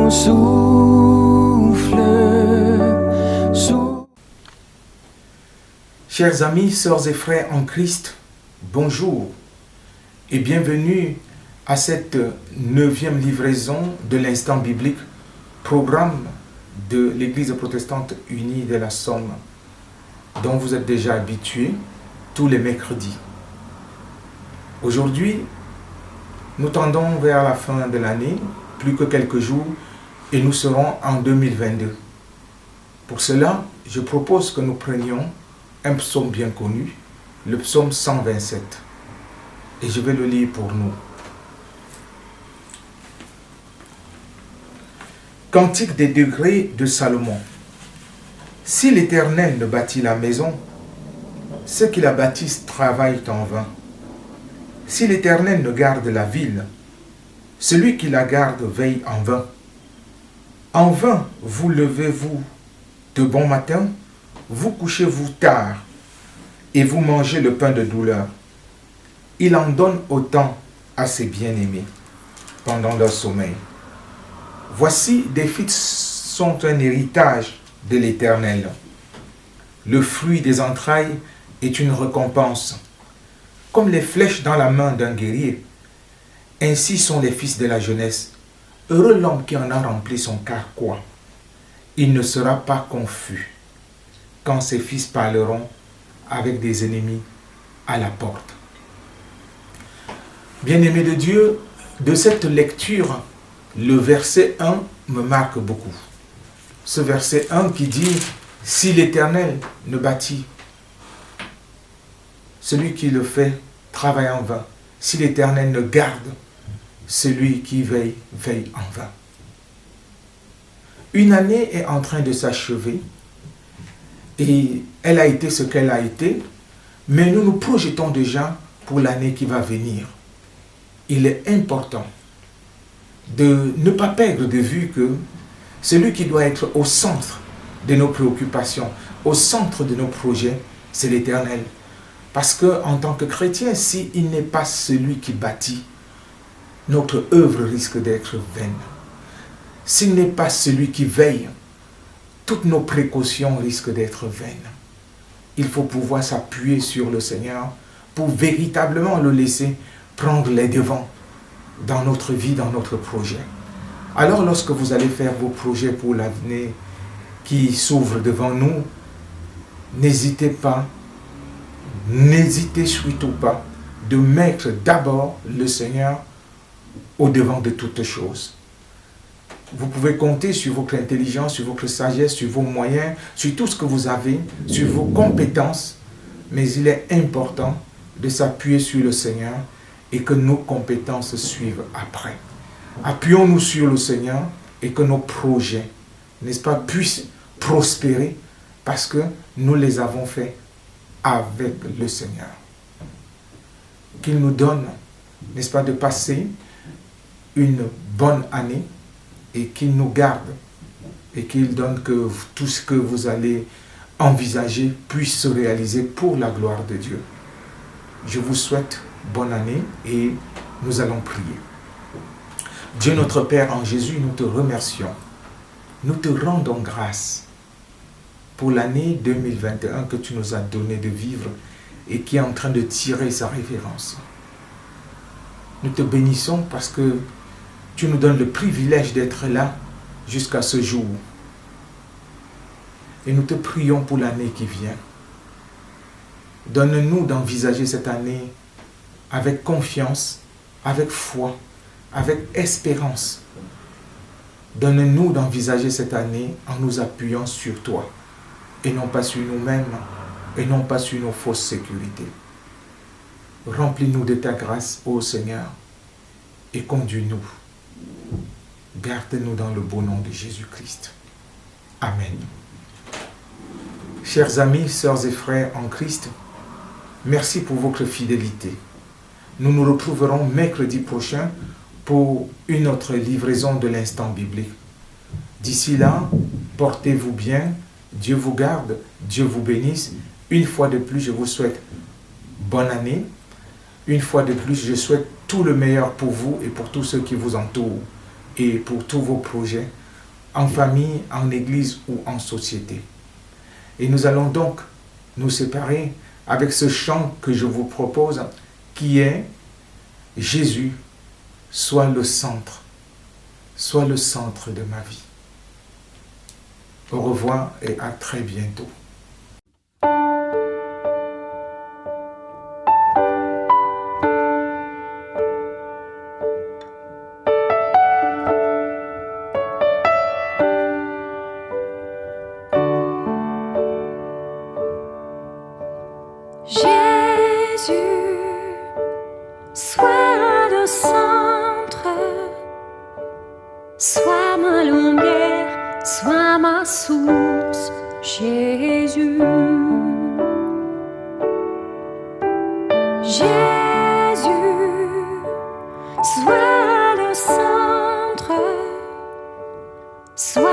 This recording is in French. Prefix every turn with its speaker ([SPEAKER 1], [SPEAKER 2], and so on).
[SPEAKER 1] ton souffle.
[SPEAKER 2] Chers amis, sœurs et frères en Christ, bonjour et bienvenue à cette 9e livraison de l'instant biblique, programme de l'Église protestante unie de la Somme, dont vous êtes déjà habitués tous les mercredis. Aujourd'hui, nous tendons vers la fin de l'année, plus que quelques jours, et nous serons en 2022. Pour cela, je propose que nous prenions un psaume bien connu, le psaume 127. Et je vais le lire pour nous. Cantique des degrés de Salomon. Si l'Éternel ne bâtit la maison, ceux qui la bâtissent travaillent en vain. Si l'Éternel ne garde la ville, celui qui la garde veille en vain. En vain vous levez-vous de bon matin, vous couchez-vous tard, et vous mangez le pain de douleur. Il en donne autant à ses bien-aimés pendant leur sommeil. Voici, des fils sont un héritage de l'Éternel. Le fruit des entrailles est une récompense. Comme les flèches dans la main d'un guerrier, ainsi sont les fils de la jeunesse. Heureux l'homme qui en a rempli son carquois. Il ne sera pas confus quand ses fils parleront avec des ennemis à la porte. Bien-aimés de Dieu, de cette lecture, le verset 1 me marque beaucoup. Ce verset 1 qui dit « Si l'Éternel ne bâtit, celui qui le fait travaille en vain. Si l'Éternel ne garde, celui qui veille, veille en vain. » Une année est en train de s'achever et elle a été ce qu'elle a été, mais nous nous projetons déjà pour l'année qui va venir. Il est important de ne pas perdre de vue que celui qui doit être au centre de nos préoccupations, au centre de nos projets, c'est l'Éternel. Parce qu'en tant que chrétien, s'il n'est pas celui qui bâtit, notre œuvre risque d'être vaine. S'il n'est pas celui qui veille, toutes nos précautions risquent d'être vaines. Il faut pouvoir s'appuyer sur le Seigneur pour véritablement le laisser prendre les devants dans notre vie, dans notre projet. Alors lorsque vous allez faire vos projets pour l'avenir qui s'ouvrent devant nous, n'hésitez surtout pas de mettre d'abord le Seigneur au devant de toutes choses. Vous pouvez compter sur votre intelligence, sur votre sagesse, sur vos moyens, sur tout ce que vous avez, sur vos compétences, mais il est important de s'appuyer sur le Seigneur et que nos compétences suivent après. Appuyons-nous sur le Seigneur et que nos projets, n'est-ce pas, puissent prospérer parce que nous les avons faits avec le Seigneur. Qu'il nous donne, n'est-ce pas, de passer une bonne année et qu'il nous garde et qu'il donne que tout ce que vous allez envisager puisse se réaliser pour la gloire de Dieu. Je vous souhaite bonne année et nous allons prier. Dieu notre Père, en Jésus, nous te remercions. Nous te rendons grâce pour l'année 2021 que tu nous as donné de vivre et qui est en train de tirer sa révérence. Nous te bénissons parce que tu nous donnes le privilège d'être là jusqu'à ce jour. Et nous te prions pour l'année qui vient. Donne-nous d'envisager cette année avec confiance, avec foi, avec espérance. Donne-nous d'envisager cette année en nous appuyant sur toi et non pas sur nous-mêmes et non pas sur nos fausses sécurités. Remplis-nous de ta grâce, ô Seigneur, et conduis-nous. Garde-nous dans le beau nom de Jésus-Christ. Amen. Chers amis, sœurs et frères en Christ, merci pour votre fidélité. Nous nous retrouverons mercredi prochain pour une autre livraison de l'instant biblique. D'ici là, portez-vous bien, Dieu vous garde, Dieu vous bénisse. Une fois de plus, je vous souhaite bonne année. Une fois de plus, je souhaite tout le meilleur pour vous et pour tous ceux qui vous entourent. et pour tous vos projets, en famille, en église ou en société. Et nous allons donc nous séparer avec ce chant que je vous propose, qui est Jésus, sois le centre de ma vie. Au revoir et à très bientôt.
[SPEAKER 3] Jésus, sois le centre, sois ma lumière, sois ma source, Jésus. Jésus, sois le centre, sois